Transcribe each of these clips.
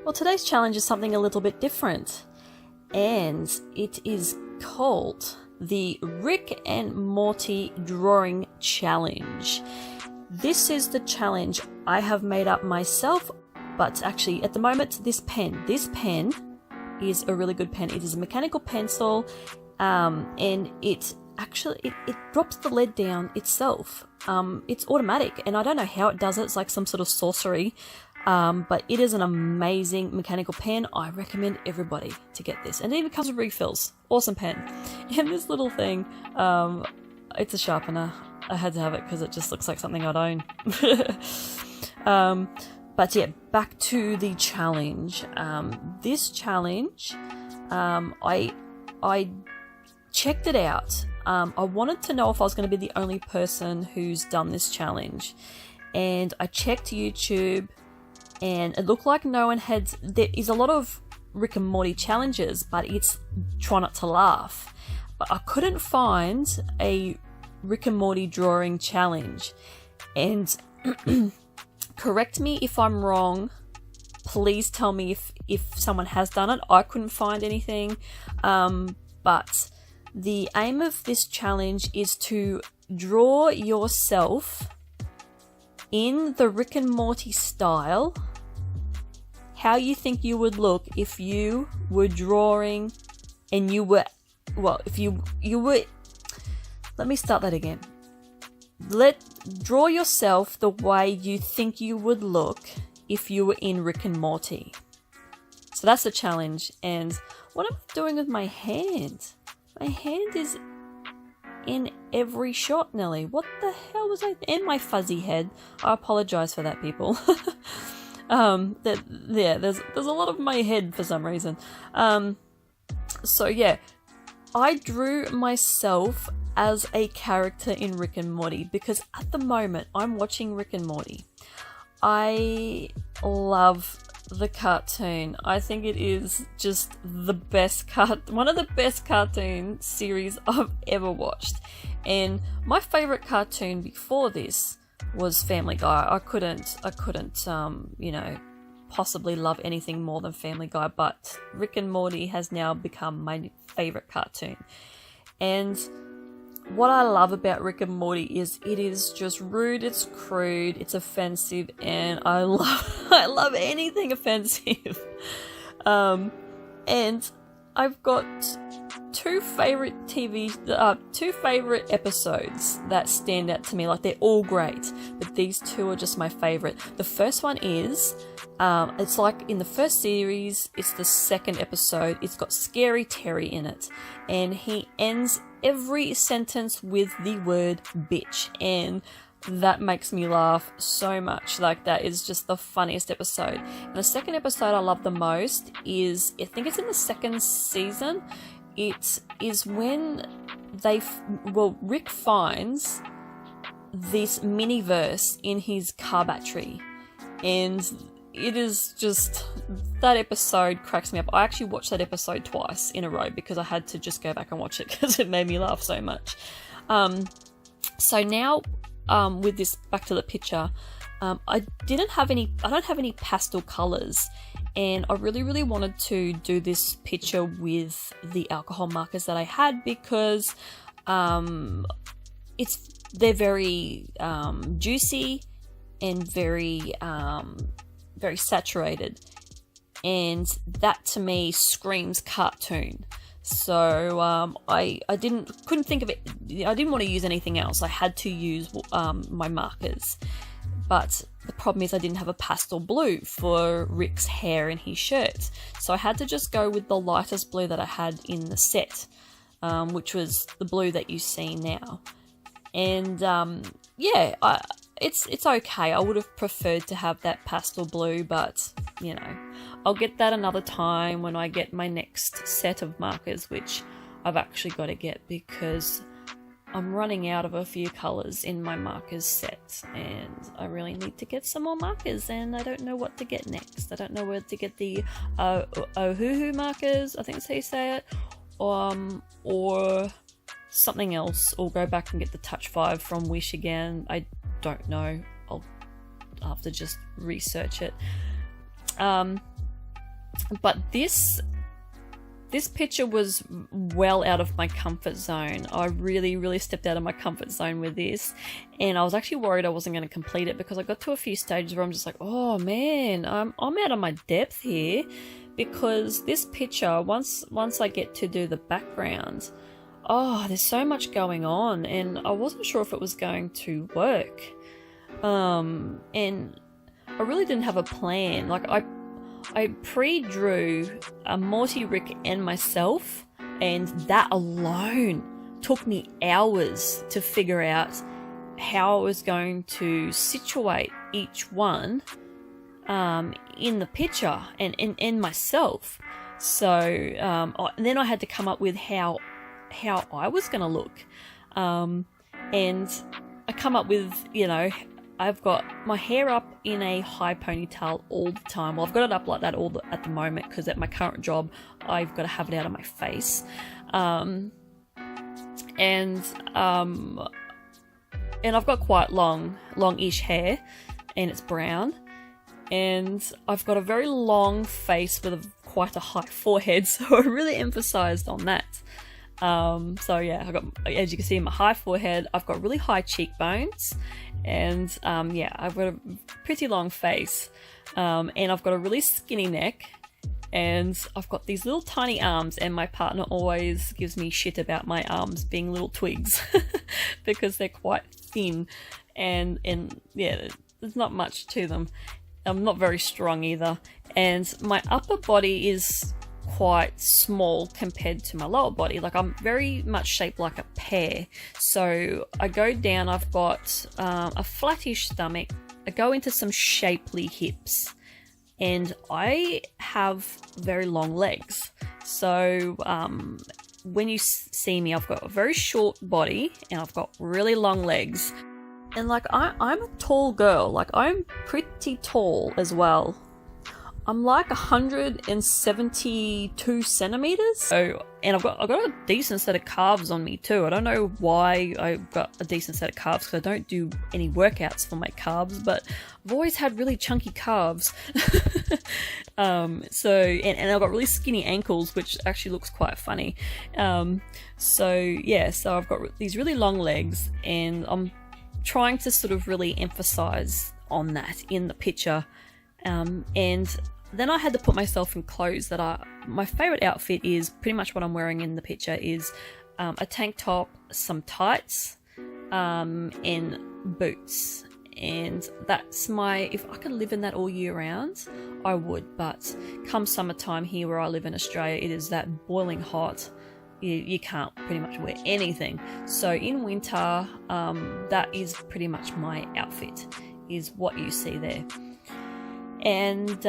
Well, today's challenge is something a little bit different, and it is called the Rick and Morty Drawing Challenge. This is the challenge I have made up myself, but actually at the moment this pen is a really good pen. It is a mechanical pencil, and it drops the lead down itself. It's automatic, and I don't know how it does it. It's like some sort of sorcery. But it is an amazing mechanical pen. I recommend everybody to get this. And it even comes with refills. Awesome pen. And this little thing, it's a sharpener. I had to have it because it just looks like something I'd own. But yeah, back to the challenge. This challenge, I checked it out. I wanted to know if I was going to be the only person who's done this challenge. And I checked YouTube, and it looked like no one had. There is a lot of Rick and Morty challenges, but it's try not to laugh. But I couldn't find a Rick and Morty drawing challenge. And correct me if I'm wrong. Please tell me if someone has done it. I couldn't find anything. But the aim of this challenge is to draw yourself in the Rick and Morty style, how you think you would look if you were drawing and you were, if you were, let me start that again. Draw yourself the way you think you would look if you were in Rick and Morty. So that's the challenge. And what am I doing with my hand? My hand is in every shot, Nelly. What the hell was I? And my fuzzy head. I apologize for that, people. There's a lot of my head for some reason. So yeah, I drew myself as a character in Rick and Morty because at the moment I'm watching Rick and Morty. I love the cartoon. I think it is just the best one of the best cartoon series I've ever watched. And my favorite cartoon before this was Family Guy. I couldn't possibly love anything more than Family Guy, but Rick and Morty has now become my favorite cartoon. And what I love about Rick and Morty is it is just rude, it's crude, it's offensive, and I love anything offensive. And I've got two favorite episodes that stand out to me. Like, they're all great, but these two are just my favorite. The first one is, it's like in the first series, it's the second episode. It's got Scary Terry in it, and he ends every sentence with the word bitch, and that makes me laugh so much. Like, that is just the funniest episode. And the second episode I love the most is, I think it's in the second season. It is when Rick finds this mini-verse in his car battery, and it is just, that episode cracks me up. I actually watched that episode twice in a row because I had to just go back and watch it because it made me laugh so much. So now, with this, back to the picture, I don't have any pastel colors, and I really wanted to do this picture with the alcohol markers that I had because they're very juicy and very saturated, and that to me screams cartoon. So I couldn't think of it. I didn't want to use anything else. I had to use my markers, but the problem is I didn't have a pastel blue for Rick's hair and his shirt, so I had to just go with the lightest blue that I had in the set, which was the blue that you see now. And it's okay. I would have preferred to have that pastel blue, but I'll get that another time when I get my next set of markers, which I've actually got to get because I'm running out of a few colours in my markers set, and I really need to get some more markers, and I don't know what to get next. I don't know where to get the Ohuhu markers, I think that's how you say it, or something else, or go back and get the Touch 5 from Wish again. I don't know. I'll have to just research it. But this picture was well out of my comfort zone. I really stepped out of my comfort zone with this, and I was actually worried I wasn't going to complete it, because I got to a few stages where I'm just like, oh man, I'm out of my depth here, because this picture, once I get to do the background, oh, there's so much going on, and I wasn't sure if it was going to work. And I really didn't have a plan. Like, I pre-drew Morty, Rick, and myself, and that alone took me hours to figure out how I was going to situate each one in the picture and myself. So then I had to come up with how I was going to look, and I come up with, you know, I've got my hair up in a high ponytail all the time. Well, I've got it up like that at the moment, because at my current job, I've got to have it out of my face. And I've got quite longish hair, and it's brown. And I've got a very long face with quite a high forehead, so I really emphasized on that. So yeah, I've got, as you can see, my high forehead, I've got really high cheekbones, and yeah, I've got a pretty long face, and I've got a really skinny neck, and I've got these little tiny arms, and my partner always gives me shit about my arms being little twigs because they're quite thin, and yeah, there's not much to them. I'm not very strong either, and my upper body is quite small compared to my lower body. Like, I'm very much shaped like a pear. So I go down, I've got a flattish stomach, I go into some shapely hips, and I have very long legs. So when you see me, I've got a very short body and I've got really long legs. And like, I'm a tall girl, like I'm pretty tall as well. I'm like 172 centimeters. So, and I've got a decent set of calves on me too. I don't know why I've got a decent set of calves, because I don't do any workouts for my calves, but I've always had really chunky calves. So, and I've got really skinny ankles, which actually looks quite funny. So yeah, so I've got these really long legs, and I'm trying to sort of really emphasize on that in the picture. And then I had to put myself in clothes that are, my favorite outfit is pretty much what I'm wearing in the picture is a tank top, some tights, and boots. And that's if I could live in that all year round, I would. But come summertime here where I live in Australia, it is that boiling hot. You can't pretty much wear anything. So in winter, that is pretty much my outfit, is what you see there. And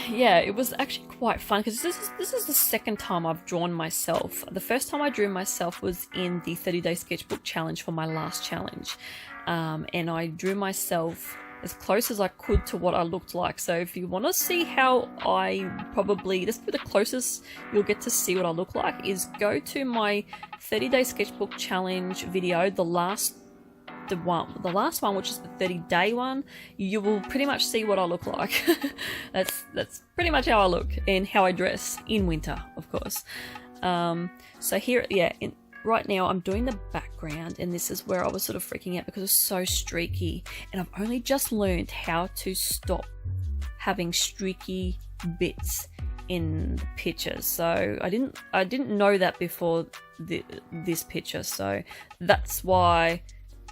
yeah, it was actually quite fun, because this is the second time I've drawn myself. The first time I drew myself was in the 30-day sketchbook challenge for my last challenge, and I drew myself as close as I could to what I looked like. So if you want to see how this will be the closest you'll get to see what I look like, is go to my 30-day sketchbook challenge video, the last one, which is the 30-day one. You will pretty much see what I look like. that's pretty much how I look and how I dress in winter, of course. So here, yeah, right now I'm doing the background, and this is where I was sort of freaking out because it's so streaky, and I've only just learned how to stop having streaky bits in pictures. So I didn't know that before this picture, so that's why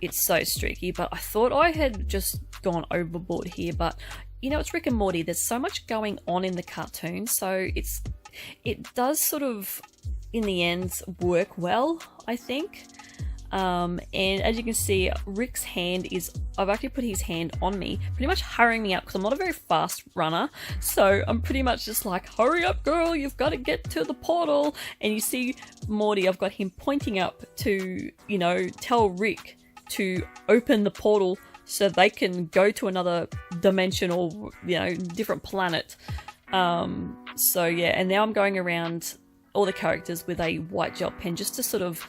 it's so streaky. But I thought I had just gone overboard here, but you know, it's Rick and Morty, there's so much going on in the cartoon, so it does sort of in the end work well, I think. And as you can see, Rick's hand I've actually put his hand on me, pretty much hurrying me up, because I'm not a very fast runner, so I'm pretty much just like, hurry up girl, you've got to get to the portal. And you see Morty, I've got him pointing up to, you know, tell Rick to open the portal so they can go to another dimension, or, you know, different planet. So yeah, and now I'm going around all the characters with a white gel pen just to sort of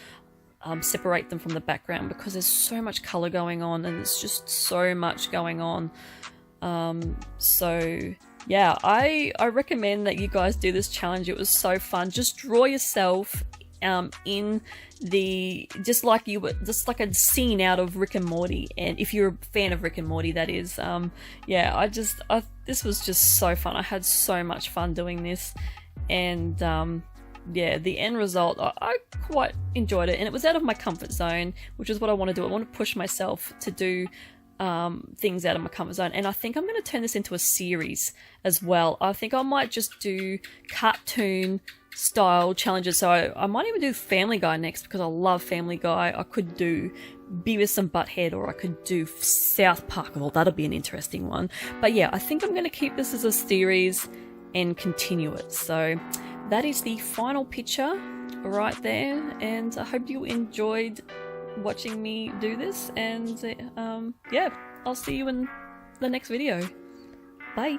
separate them from the background, because there's so much color going on, and it's just so much going on. So yeah, I recommend that you guys do this challenge. It was so fun. Just draw yourself in the just like a scene out of Rick and Morty, and if you're a fan of Rick and Morty, that is. Yeah, this was just so fun. I had so much fun doing this, and yeah, the end result, I quite enjoyed it, and it was out of my comfort zone, which is what I want to do. I want to push myself to do things out of my comfort zone, and I think I'm going to turn this into a series as well. I think I might just do cartoon style challenges, so I might even do Family Guy next, because I love Family Guy. I could do Beavis and Butthead, or I could do South Park. Well, that'll be an interesting one. But yeah, I think I'm going to keep this as a series and continue it. So that is the final picture right there, and I hope you enjoyed watching me do this, and yeah, I'll see you in the next video. Bye.